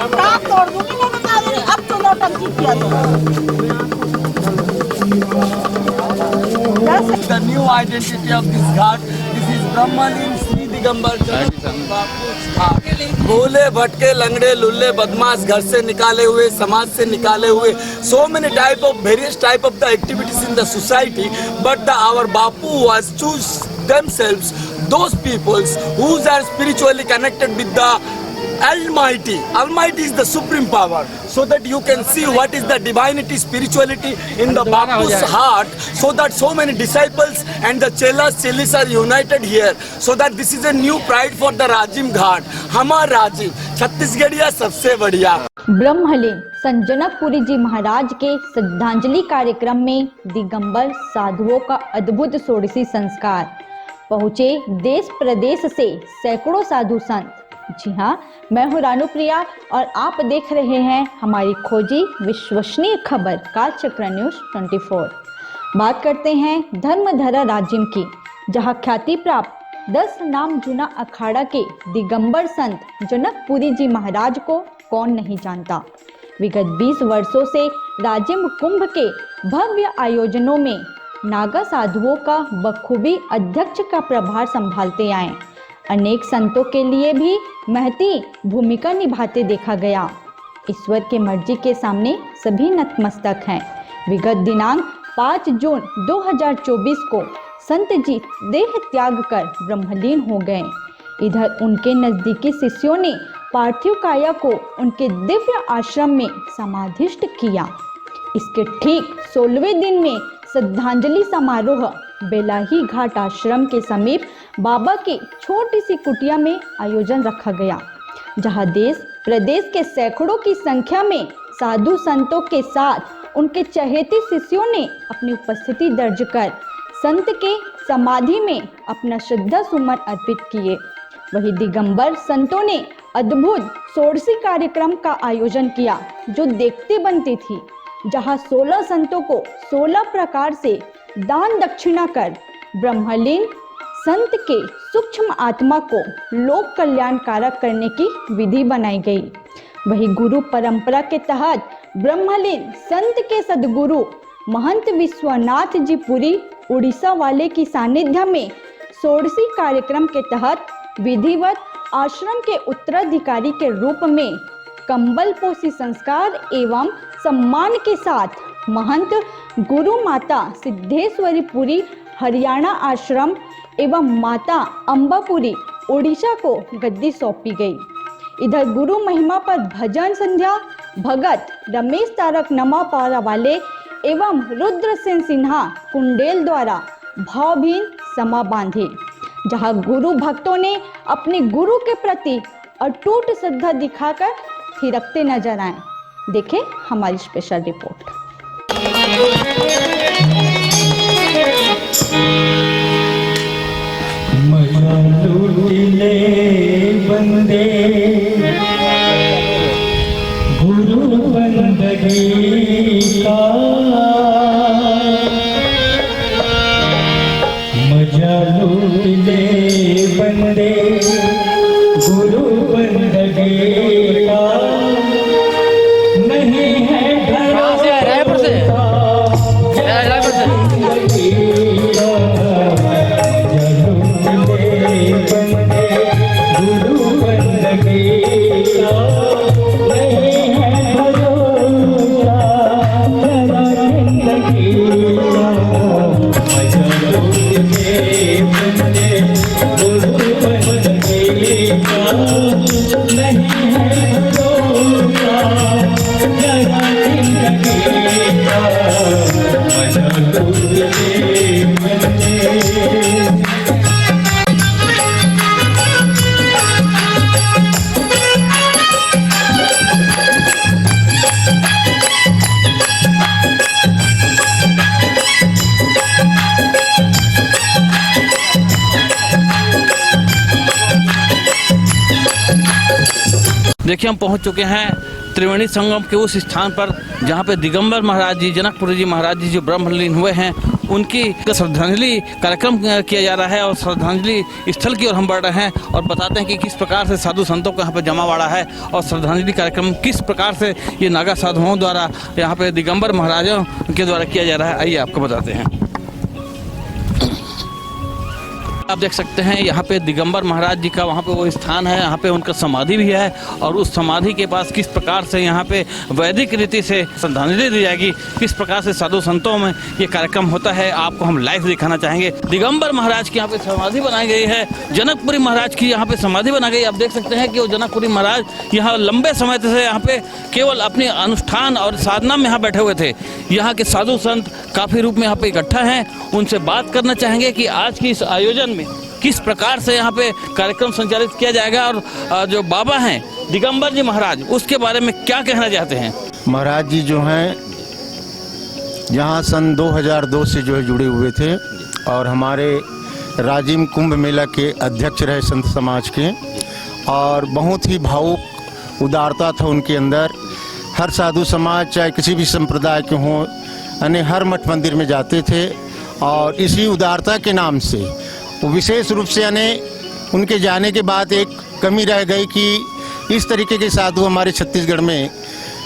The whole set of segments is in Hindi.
टांग तोड़ दूंगी मैं बता रही हूँ, अब तो नौटंकी किया तो। The new identity of this ghat, this is Brahmalin Sri Digambar Bapu's ghat. भोले भटके लंगड़े लुल्ले बदमाश घर से निकाले हुए समाज से निकाले हुए so many type of various type of the activities in the society, but our Bapu was choose themselves those peoples who are spiritually connected with the Almighty. Almighty is the supreme power, so that you can see what is the divinity, spirituality in the Bapu's heart, so that so many disciples and the chelas are united here, so that this is a new pride for the Rajim Ghat. Hamar Rajim, छत्तीसगढ़िया सबसे बढ़िया। ब्रह्मलीन संत जनकपुरी जी महाराज के श्रद्धांजलि कार्यक्रम में दिगंबर साधुओं का अद्भुत षोडशी संस्कार। पहुंचे देश प्रदेश से सैकड़ों साधु संत। जी हाँ, मैं हूँ रानुप्रिया और आप देख रहे हैं हमारी खोजी विश्वसनीय खबर कालचक्र न्यूज 24। बात करते हैं धर्मधरा राजिम की, जहाँ ख्याति प्राप्त 10 नाम जुना अखाड़ा के दिगंबर संत जनकपुरी जी महाराज को कौन नहीं जानता। विगत 20 वर्षों से राजिम कुंभ के भव्य आयोजनों में नागा साधुओं का बखूबी अध्यक्ष का प्रभार संभालते आए। अनेक संतों के लिए भी महती भूमिका निभाते देखा गया। ईश्वर के मर्जी के सामने सभी नतमस्तक हैं। विगत दिनांक 5 जून 2024 को संत जी देह त्याग कर ब्रह्मलीन हो गए। इधर उनके नजदीकी शिष्यों ने पार्थिव काया को उनके दिव्य आश्रम में समाधिष्ट किया। इसके ठीक 16वें दिन में श्रद्धांजलि समारोह बेलाही घाट आश्रम के समीप बाबा की छोटी सी कुटिया में आयोजन रखा गया, जहां देश प्रदेश के सैकड़ों की संख्या में साधु संतों के साथ उनके चहेते शिष्यों ने अपनी उपस्थिति दर्ज कर संत के समाधि में अपना श्रद्धा सुमन अर्पित किए। वही दिगंबर संतों ने अद्भुत षोडशी कार्यक्रम का आयोजन किया, जो देखते बनती थी, जहां 16 संतों को 16 प्रकार से दान दक्षिणा कर ब्रह्मलीन संत के सूक्ष्म आत्मा को लोक कल्याणकारक करने की विधि बनाई गई। वही गुरु परंपरा के तहत ब्रह्मलीन संत के सदगुरु महंत विश्वनाथ जी पुरी उड़ीसा वाले की सानिध्य में षोडशी कार्यक्रम के तहत विधिवत आश्रम के उत्तराधिकारी के रूप में कंबल पोशी संस्कार एवं सम्मान के साथ महंत गुरु माता सिद्धेश्वरी पुरी हरियाणा आश्रम एवं माता अम्बापुरी उड़ीसा को गद्दी सौंपी गई। इधर गुरु महिमा पर भजन संध्या भगत रमेश तारक नमापारा वाले एवं रुद्र सेन सिन्हा कुंडेल द्वारा भावभीन समा बांधे, जहां गुरु भक्तों ने अपने गुरु के प्रति अटूट श्रद्धा दिखाकर थिरकते नजर आए। देखें हमारी स्पेशल रिपोर्ट। लूटिले बंदे गुरु बंदगी का मजा लूटिले बंदे गुरु बंदगी का नहीं है देखिए हम पहुंच चुके हैं त्रिवेणी संगम के उस स्थान पर जहां पे दिगंबर महाराज जी जनकपुरी जी महाराज जी जो ब्रह्मलीन हुए हैं उनकी श्रद्धांजलि कार्यक्रम किया जा रहा है और श्रद्धांजलि स्थल की ओर हम बढ़ रहे हैं और बताते हैं कि किस प्रकार से साधु संतों का यहाँ पे जमावड़ा है और श्रद्धांजलि कार्यक्रम किस प्रकार से ये नागा साधुओं द्वारा यहाँ पे दिगंबर महाराजों के द्वारा किया जा रहा है। आइए आपको बताते हैं। आप देख सकते हैं यहाँ पे दिगंबर महाराज जी का वहाँ पे वो स्थान है, यहाँ पे उनका समाधि भी है और उस समाधि के पास किस प्रकार से यहाँ पे वैदिक रीति से श्रद्धांजलि दी जाएगी, किस प्रकार से साधु संतों में ये कार्यक्रम होता है, आपको हम लाइव दिखाना चाहेंगे। दिगंबर महाराज की यहाँ पे समाधि बनाई गई है, जनकपुरी महाराज की यहाँ पे समाधि बनाई गई। आप देख सकते हैं कि वो जनकपुरी महाराज यहाँ लंबे समय से यहाँ पे केवल अपने अनुष्ठान और साधना में यहाँ बैठे हुए थे। यहाँ के साधु संत काफी रूप में यहाँ पे इकट्ठा हैं, उनसे बात करना चाहेंगे कि आज की इस आयोजन में किस प्रकार से यहाँ पे कार्यक्रम संचालित किया जाएगा और जो बाबा हैं दिगंबर जी महाराज उसके बारे में क्या कहना चाहते हैं। महाराज जी जो हैं यहाँ सन 2002 से जो है जुड़े हुए थे और हमारे राजिम कुंभ मेला के अध्यक्ष रहे संत समाज के, और बहुत ही भावुक उदारता था उनके अंदर। हर साधु समाज चाहे किसी भी संप्रदाय के हों, यानी हर मठ मंदिर में जाते थे और इसी उदारता के नाम से वो विशेष रूप से यानी उनके जाने के बाद एक कमी रह गई कि इस तरीके के साधु हमारे छत्तीसगढ़ में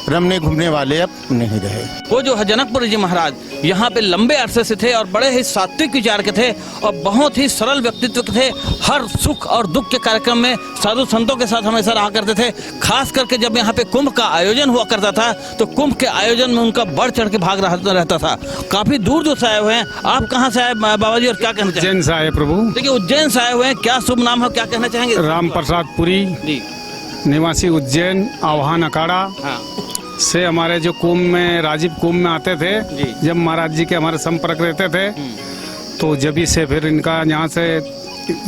रमने घूमने वाले अब नहीं रहे। वो जो है जनकपुरी जी महाराज यहाँ पे लंबे अरसे से थे और बड़े ही सात्विक विचार के थे और बहुत ही सरल व्यक्तित्व के थे। हर सुख और दुख के कार्यक्रम में साधु संतों के साथ हमेशा रहा करते थे। खास करके जब यहाँ पे कुंभ का आयोजन हुआ करता था तो कुंभ के आयोजन में उनका बढ़ चढ़ के भाग रहता था। काफी दूर दूर से आए हुए हैं। आप कहाँ से आए बाबा जी और क्या कहना चाहेंगे? उज्जैन से आए प्रभु। देखिए उज्जैन से आए हुए हैं, क्या शुभ नाम है, क्या कहना चाहेंगे? राम प्रसाद पुरी जी, निवासी उज्जैन आह्वान अखाड़ा हाँ से हमारे जो कुंभ में राजीव कुंभ में आते थे, जब महाराज जी के हमारे संपर्क रहते थे तो जब से फिर इनका यहाँ से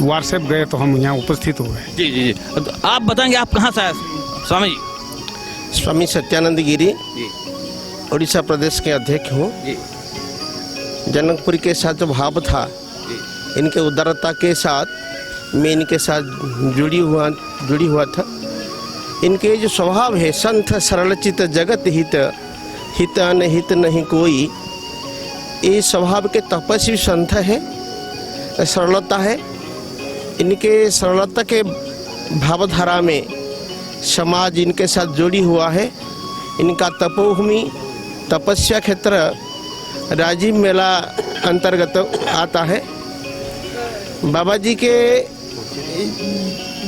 व्हाट्सएप गए तो हम यहाँ उपस्थित हुए। जी जी जी, तो आप बताएंगे आप कहाँ से आए स्वामी जी? स्वामी सत्यानंद गिरी उड़ीसा प्रदेश के अध्यक्ष हूँ। जनकपुरी के साथ जो भाव था, इनके उदारता के साथ मैं इनके साथ जुड़ी हुआ था। इनके जो स्वभाव है, संत सरलचित जगत हित, हित अनहित नहीं कोई, ये स्वभाव के तपस्वी संत है। सरलता है इनके, सरलता के भावधारा में समाज इनके साथ जुड़ी हुआ है। इनका तपोभूमि तपस्या क्षेत्र राजीव मेला अंतर्गत आता है। बाबा जी के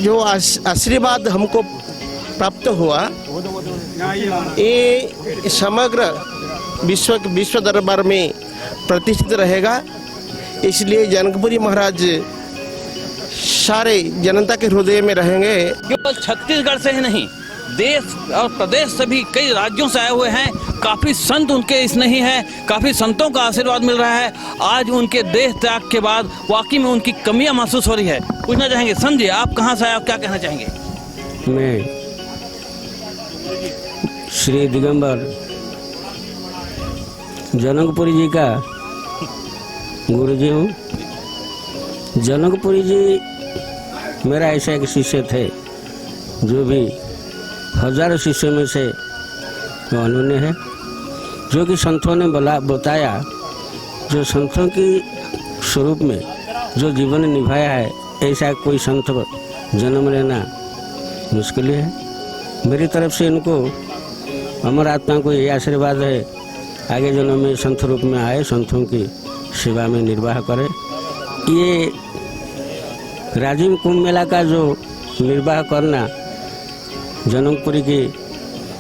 जो आशीर्वाद हमको प्राप्त हुआ, ये समग्र विश्व दरबार में प्रतिष्ठित रहेगा। इसलिए जनकपुरी महाराज सारे जनता के हृदय में रहेंगे। केवल छत्तीसगढ़ से ही नहीं, देश और प्रदेश से भी कई राज्यों से आए हुए हैं। काफी संत उनके इसमें ही है, काफी संतों का आशीर्वाद मिल रहा है। आज उनके देह त्याग के बाद वाकई में उनकी कमियां महसूस हो रही है। पूछना चाहेंगे संत जी, आप कहाँ से आए, क्या कहना चाहेंगे? मैं श्री दिगंबर जनकपुरी जी का गुरुजी हूँ। जनकपुरी जी मेरा ऐसा एक शिष्य थे जो भी हजारों शिष्यों में से अनन्य है, जो कि संतों ने बताया, जो संतों की स्वरूप में जो जीवन निभाया है, ऐसा कोई संत जन्म लेना मुश्किल है। मेरी तरफ से इनको अमर आत्मा को यही आशीर्वाद है, आगे जन्म में संत रूप में आए, संतों की सेवा में निर्वाह करे। ये राजीव कुंभ मेला का जो निर्वाह करना, जनकपुरी की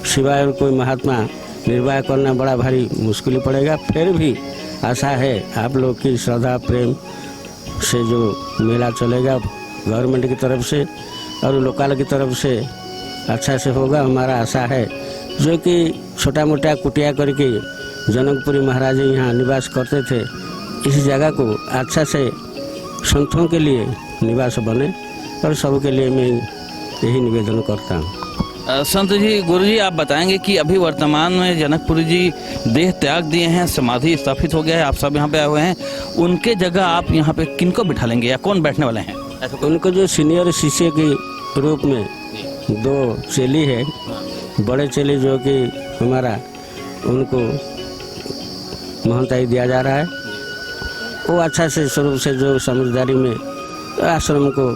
सिवाय और कोई महात्मा निर्वाह करना बड़ा भारी मुश्किल पड़ेगा। फिर भी आशा है आप लोग की श्रद्धा प्रेम से जो मेला चलेगा गवर्नमेंट की तरफ से और लोकल की तरफ से अच्छा से होगा। हमारा आशा है जो कि छोटा मोटा कुटिया करके जनकपुरी महाराज यहाँ निवास करते थे, इस जगह को अच्छा से संतों के लिए निवास बने और सबके लिए मैं यही निवेदन करता हूँ। संत जी, गुरु जी, आप बताएंगे कि अभी वर्तमान में जनकपुरी जी देह त्याग दिए हैं, समाधि स्थापित हो गया है, आप सब यहाँ पे आए हुए हैं, उनके जगह आप यहाँ पे किनको बिठा लेंगे या कौन बैठने वाले हैं? उनको जो सीनियर शिष्य के रूप में दो चेली है, बड़े चेली जो कि हमारा उनको महंताई दिया जा रहा है, वो अच्छा से स्वरूप से जो समझदारी में आश्रम को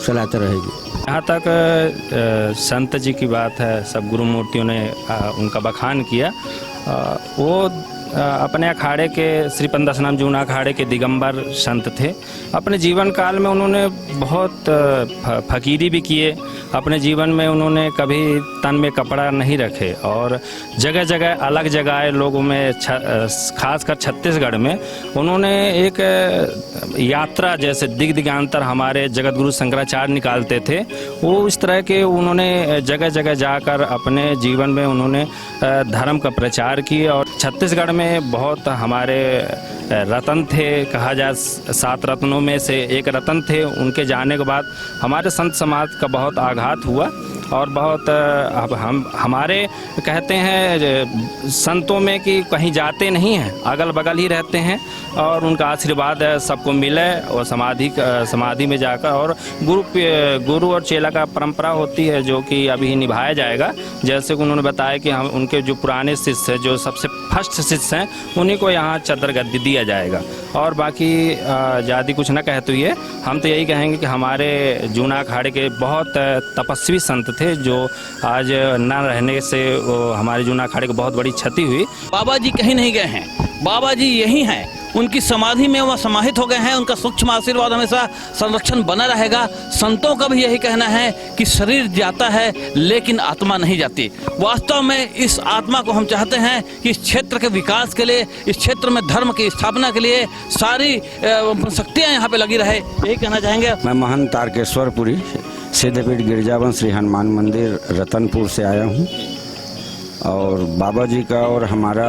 चलाते रहेगी। यहाँ तक संत जी की बात है, सब गुरु मूर्तियों ने उनका बखान किया। वो अपने अखाड़े के श्री पंदसनाम जूना अखाड़े के दिगंबर संत थे। अपने जीवन काल में उन्होंने बहुत फकीरी भी किए। अपने जीवन में उन्होंने कभी तन में कपड़ा नहीं रखे और जगह जगह अलग जगह लोगों में खासकर छत्तीसगढ़ में उन्होंने एक यात्रा जैसे दिग्दिगांतर हमारे जगत गुरु शंकराचार्य निकालते थे, वो इस तरह के उन्होंने जगह जगह जाकर अपने जीवन में उन्होंने धर्म का प्रचार किया। और छत्तीसगढ़ में बहुत हमारे रतन थे, कहा जाए 7 रत्नों में से एक रतन थे। उनके जाने के बाद हमारे संत समाज का बहुत आघात हुआ और बहुत अब हमारे कहते हैं संतों में कि कहीं जाते नहीं हैं, अगल बगल ही रहते हैं और उनका आशीर्वाद सबको मिले और समाधि में जाकर और गुरु और चेला का परंपरा होती है जो कि अभी निभाया जाएगा। जैसे कि उन्होंने बताया कि हम उनके जो पुराने शिष्य हैं, जो सबसे फर्स्ट शिष्य हैं, उन्हीं को यहाँ चद्दर गद्दी दिया जाएगा। और बाकी ज़्यादा कुछ न कहते हुए हम तो यही कहेंगे कि हमारे जूना अखाड़े के बहुत तपस्वी संत थे जो आज न रहने से हमारे जूना अखाड़े को बहुत बड़ी क्षति हुई। बाबा जी कहीं नहीं गए हैं, बाबा जी यही हैं, उनकी समाधि में वह समाहित हो गए हैं। उनका सूक्ष्म आशीर्वाद हमेशा संरक्षण बना रहेगा। संतों का भी यही कहना है कि शरीर जाता है लेकिन आत्मा नहीं जाती। वास्तव में इस आत्मा को हम चाहते हैं कि इस क्षेत्र के विकास के लिए, इस क्षेत्र में धर्म की स्थापना के लिए सारी शक्तियाँ यहाँ पे लगी रहे, यही कहना चाहेंगे। मैं महंत तारकेश्वरपुरी सिद्धपीठ गिरजावन श्री हनुमान मंदिर रतनपुर से आया हूँ और बाबा जी का और हमारा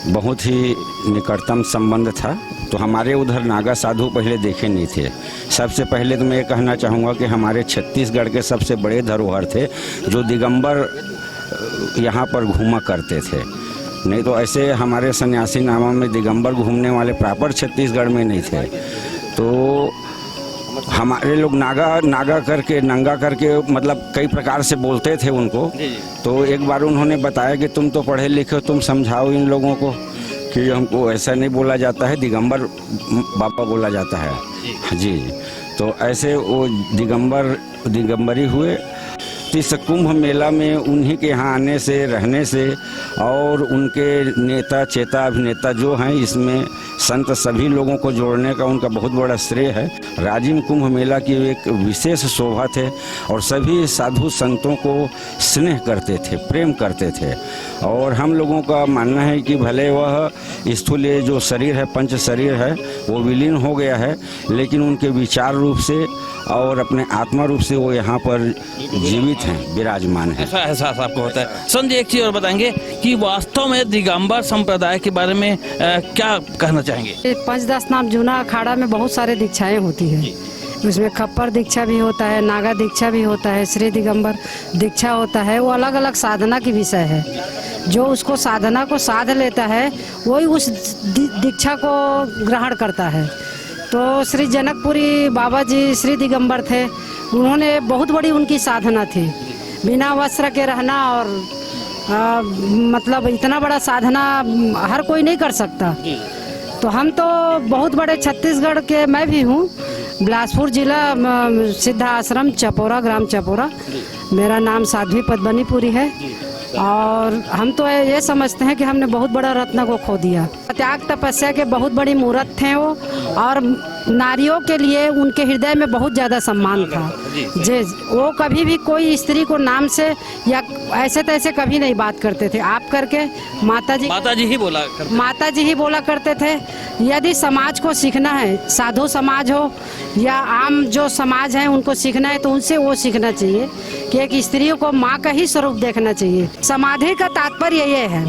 बहुत ही निकटतम संबंध था। तो हमारे उधर नागा साधु पहले देखे नहीं थे। सबसे पहले तो मैं ये कहना चाहूँगा कि हमारे छत्तीसगढ़ के सबसे बड़े धरोहर थे जो दिगंबर यहाँ पर घूमा करते थे। नहीं तो ऐसे हमारे सन्यासी नामा में दिगंबर घूमने वाले प्रॉपर छत्तीसगढ़ में नहीं थे। तो हमारे लोग नागा करके नंगा करके मतलब कई प्रकार से बोलते थे उनको। तो एक बार उन्होंने बताया कि तुम तो पढ़े लिखे हो, तुम समझाओ इन लोगों को कि हमको ऐसा नहीं बोला जाता है, दिगंबर बाबा बोला जाता है जी। तो ऐसे वो दिगंबरी हुए। इस कुंभ मेला में उन्हीं के यहाँ आने से, रहने से और उनके नेता चेता अभिनेता जो हैं, इसमें संत सभी लोगों को जोड़ने का उनका बहुत बड़ा श्रेय है। राजिम कुंभ मेला की एक विशेष शोभा थे और सभी साधु संतों को स्नेह करते थे, प्रेम करते थे। और हम लोगों का मानना है कि भले वह स्थूल जो शरीर है, पंच शरीर है, वो विलीन हो गया है, लेकिन उनके विचार रूप से और अपने आत्मा रूप से वो यहाँ पर जीवित हैं, विराजमान हैं। ऐसा एहसास आपको होता है। संजय एक चीज और बताएंगे कि वास्तव में दिगंबर संप्रदाय के बारे में क्या कहना चाहेंगे? पंचदास नाम जूना अखाड़ा में बहुत सारे दीक्षाएं होती है। उसमें खप्पर दीक्षा भी होता है, नागा दीक्षा भी होता है, श्री दिगंबर दीक्षा होता है। वो अलग अलग साधना की विषय है। जो उसको साधना को साध लेता है वही उस दीक्षा को ग्रहण करता है। तो श्री जनकपुरी बाबा जी श्री दिगंबर थे। उन्होंने बहुत बड़ी उनकी साधना थी, बिना वस्त्र के रहना और मतलब इतना बड़ा साधना हर कोई नहीं कर सकता। तो हम तो बहुत बड़े छत्तीसगढ़ के, मैं भी हूँ, बिलासपुर जिला सिद्धा आश्रम चपोरा, ग्राम चपोरा। मेरा नाम साध्वी पद्मनीपुरी है और हम तो ये समझते हैं कि हमने बहुत बड़ा रत्न को खो दिया। त्याग तपस्या के बहुत बड़ी मूर्त थे वो और नारियों के लिए उनके हृदय में बहुत ज़्यादा सम्मान था। जी, वो कभी भी कोई स्त्री को नाम से या ऐसे तैसे कभी नहीं बात करते थे। आप करके माता जी ही बोला करते थे। यदि समाज को सीखना है, साधु समाज हो या आम जो समाज है उनको सीखना है, तो उनसे वो सीखना चाहिए कि एक स्त्रियों को माँ का ही स्वरूप देखना चाहिए। समाधि का तात्पर्य ये है,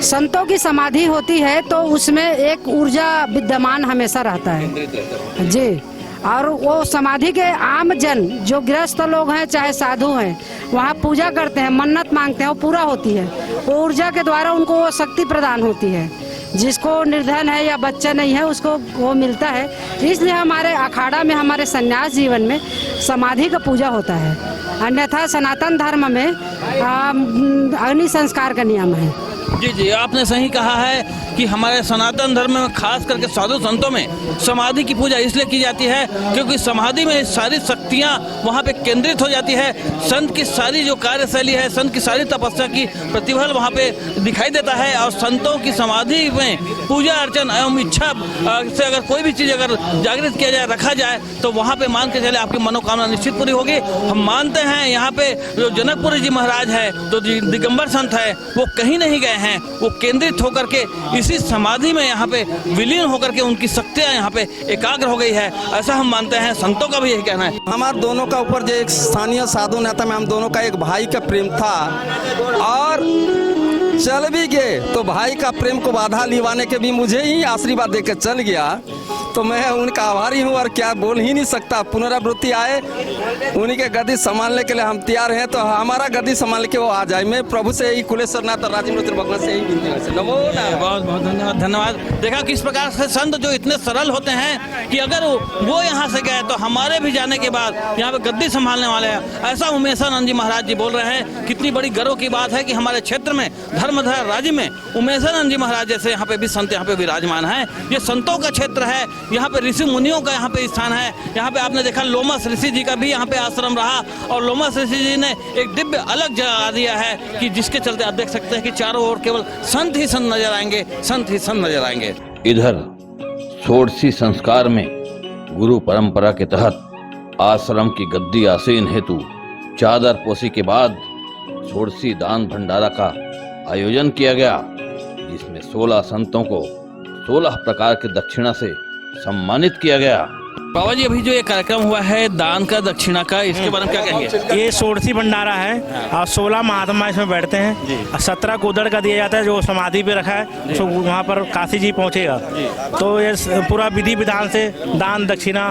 संतों की समाधि होती है तो उसमें एक ऊर्जा विद्यमान हमेशा रहता है जी। और वो समाधि के आम जन जो गृहस्थ लोग हैं चाहे साधु हैं, वहाँ पूजा करते हैं, मन्नत मांगते हैं, वो पूरा होती है। वो ऊर्जा के द्वारा उनको वो शक्ति प्रदान होती है। जिसको निर्धन है या बच्चा नहीं है उसको वो मिलता है। इसलिए हमारे अखाड़ा में, हमारे संन्यास जीवन में समाधि का पूजा होता है। अन्यथा सनातन धर्म में अग्नि संस्कार का नियम है। जी जी, आपने सही कहा है कि हमारे सनातन धर्म में खास करके साधु संतों में समाधि की पूजा इसलिए की जाती है क्योंकि समाधि में सारी शक्तियां वहां पे केंद्रित हो जाती है। संत की सारी जो कार्यशैली है, संत की सारी तपस्या की प्रतिफल वहां पे दिखाई देता है। और संतों की समाधि में पूजा अर्चन एवं इच्छा से अगर कोई भी चीज अगर जागृत किया जाए, रखा जाए, तो वहां पे मान के चले आपकी मनोकामना निश्चित पूरी होगी। हम मानते हैं यहाँ पे जो जनकपुरी जी महाराज है, जो दिगंबर संत है, वो कहीं नहीं गए हैं, वो केंद्रित होकर के इसी समाधि में यहाँ पे विलीन होकर के उनकी शक्तियाँ यहाँ पे एकाग्र हो गई है, ऐसा हम मानते हैं। संतों का भी यही कहना है। हमारे दोनों का ऊपर जो एक स्थानीय साधु नेता में हम दोनों का एक भाई का प्रेम था और चल भी गए तो भाई का प्रेम को बाधा लिवाने के भी मुझे ही आशीर्वाद देकर चल गया, तो मैं उनका आभारी हूँ और क्या बोल ही नहीं सकता। पुनरावृत्ति आए, उन्हीं के गद्दी संभालने के लिए हम तैयार हैं, तो हमारा गद्दी संभाल के वो आ जाए। मैं प्रभु से यही कुलेश्वरनाथ और राजेंद्र भगवान से यही विनती है। बहुत बहुत धन्यवाद, धन्यवाद। देखा किस प्रकार से संत जो इतने सरल होते हैं कि अगर वो यहाँ से गए तो हमारे भी जाने के बाद यहाँ पे गद्दी संभालने वाले हैं, ऐसा उमेशानंद जी महाराज जी बोल रहे हैं। कितनी बड़ी गर्व की बात है कि हमारे क्षेत्र में धर्मधर राज्य में उमेशानंद जी महाराज जैसे यहाँ पे भी संत यहाँ पे विराजमान है। ये संतों का क्षेत्र है, यहाँ पे ऋषि मुनियों का यहाँ पे स्थान है। यहाँ पे आपने देखा लोमस ऋषि जी का भी यहाँ पे आश्रम रहा और लोमस ऋषि जी ने एक दिव्य अलग जगह दिया है कि जिसके चलते आप देख सकते हैं कि चारों ओर केवल संत ही संत नजर आएंगे, संत ही संत नजर आएंगे। इधर षोडशी संस्कार में गुरु परंपरा के तहत आश्रम की गद्दी आसीन हेतु चादर पोसी के बाद षोडशी दान भंडारा का आयोजन किया गया, जिसमें 16 संतों को 16 प्रकार के दक्षिणा से सम्मानित किया गया। बाबा जी, अभी जो ये कार्यक्रम हुआ है दान का दक्षिणा का, इसके बारे में क्या कहेंगे? ये षोडशी भंडारा है और 16 महात्मा इसमें बैठते हैं और 17 कोदड़ का दिया जाता है जो समाधि पे रखा है, तो वहाँ पर काशी जी पहुँचेगा। तो ये पूरा विधि विधान से दान दक्षिणा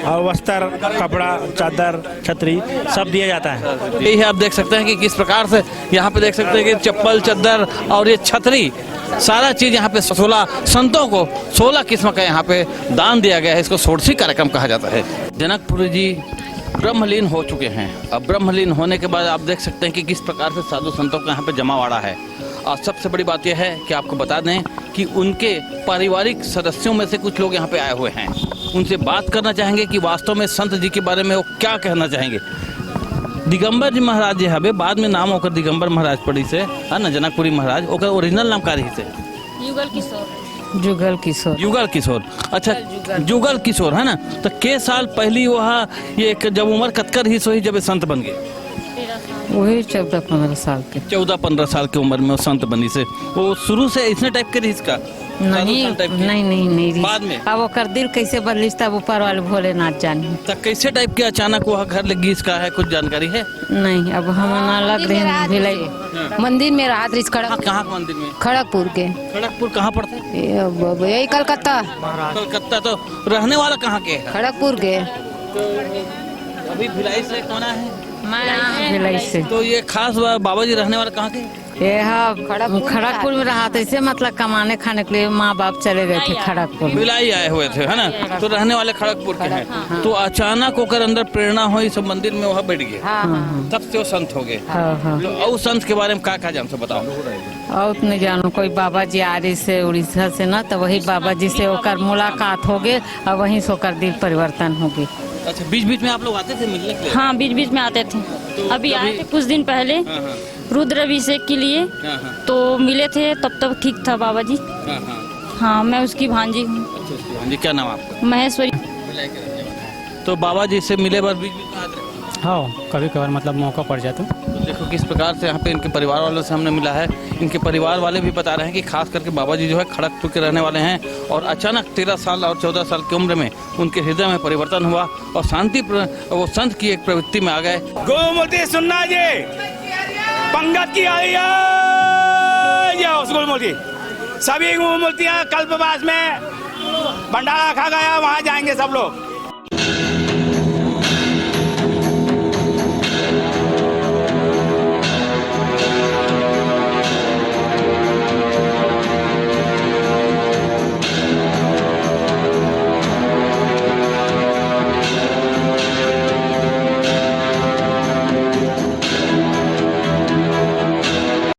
और वस्त्र, कपड़ा, चादर, छतरी सब दिया जाता है। यही आप देख सकते हैं कि किस प्रकार से यहाँ पे देख सकते हैं कि चप्पल, चादर और ये छतरी, सारा चीज यहाँ पे 16 संतों को 16 किस्म का यहाँ पे दान दिया गया है। इसको षोडशी कार्यक्रम कहा जाता है। जनकपुरी जी ब्रह्मलीन हो चुके हैं। अब ब्रह्मलीन होने के बाद आप देख सकते हैं कि किस प्रकार से साधु संतों का यहाँ पे जमावाड़ा है। और सबसे बड़ी बात यह है कि आपको बता दें कि उनके पारिवारिक सदस्यों में से कुछ लोग यहाँ पे आए हुए हैं। उनसे बात करना चाहेंगे कि वास्तव में संत जी के बारे में वो क्या कहना चाहेंगे। दिगंबर जी महाराज जी हवे बाद में नाम होकर दिगंबर महाराज पड़ी से है ना, जनकपुरी महाराज ओकर ओरिजिनल नाम का रही से युगल किशोर। जुगल किशोर। युगल किशोर, अच्छा जुगल किशोर है ना। तो के साल पहली वहाँ ये जब उम्र कतकर ही सोई जब संत बन गए? वही 14-15 साल के। 14-15 साल की उम्र में वो संत बनी से। वो शुरू से इसने टाइप के रही का नहीं बाद में अब वो कर दिल कैसे बदलिस तब ऊपर वाले भोलेनाथ जाने। तो कैसे टाइप के अचानक वहाँ घर लगी, इसका है कुछ जानकारी है? नहीं, अब हम अलग रहे मंदिर में राहत रिस कहाँ मंदिर में? खड़गपुर के। खड़गपुर कहाँ पड़ता है? यही कलकत्ता। कलकत्ता। तो रहने वाला कहाँ के? खड़गपुर के। अभी भिलाई से कौन है? भिलाई से। तो ये खास बाबा जी रहने वाला कहाँ के? खड़गपुर में रहा था, इसे मतलब कमाने खाने के लिए माँ बाप चले गए थे खड़गपुर। भिलाई आए हुए थे है ना, तो रहने वाले खड़गपुर के हैं। तो अचानक होकर अंदर प्रेरणा हुई, सब मंदिर में वहाँ बैठ गए, तब से वो संत हो गए। तो और संत के बारे में क्या जान से बताओ? और नहीं जानू, कोई बाबा जी आ रही से उड़ीसा से ना, तो वही बाबा जी से होकर मुलाकात हो गए और वहीं से होकर दिल परिवर्तन हो गई। अच्छा, बीच बीच में आप लोग आते थे मिलने के लिए? हाँ, बीच बीच में आते थे। तो अभी आए थे कुछ दिन पहले रुद्र अभिषेक के लिए, तो मिले थे, तब ठीक था बाबा जी। हाँ, मैं उसकी भांजी हूँ। भांजी, क्या नाम आपका? महेश्वरी। तो बाबा जी से मिले बार बीच बीच में आते? हाँ, कभी कभार मतलब मौका पड़ जाता। तो देखो किस प्रकार से यहाँ पे इनके परिवार वालों से हमने मिला है। इनके परिवार वाले भी बता रहे हैं कि खास करके बाबा जी जो है खड़गपुर के रहने वाले हैं और अचानक 13 साल और 14 साल की उम्र में उनके हृदय में परिवर्तन हुआ और शांति वो संत की एक प्रवृत्ति में आ गए। गोमूर्ति सुनना जी, पंगत की आई है गोमूर्ति, सभी गोमूर्तियाँ कल्पवास में भंडारा खा गया, वहाँ जाएंगे सब लोग।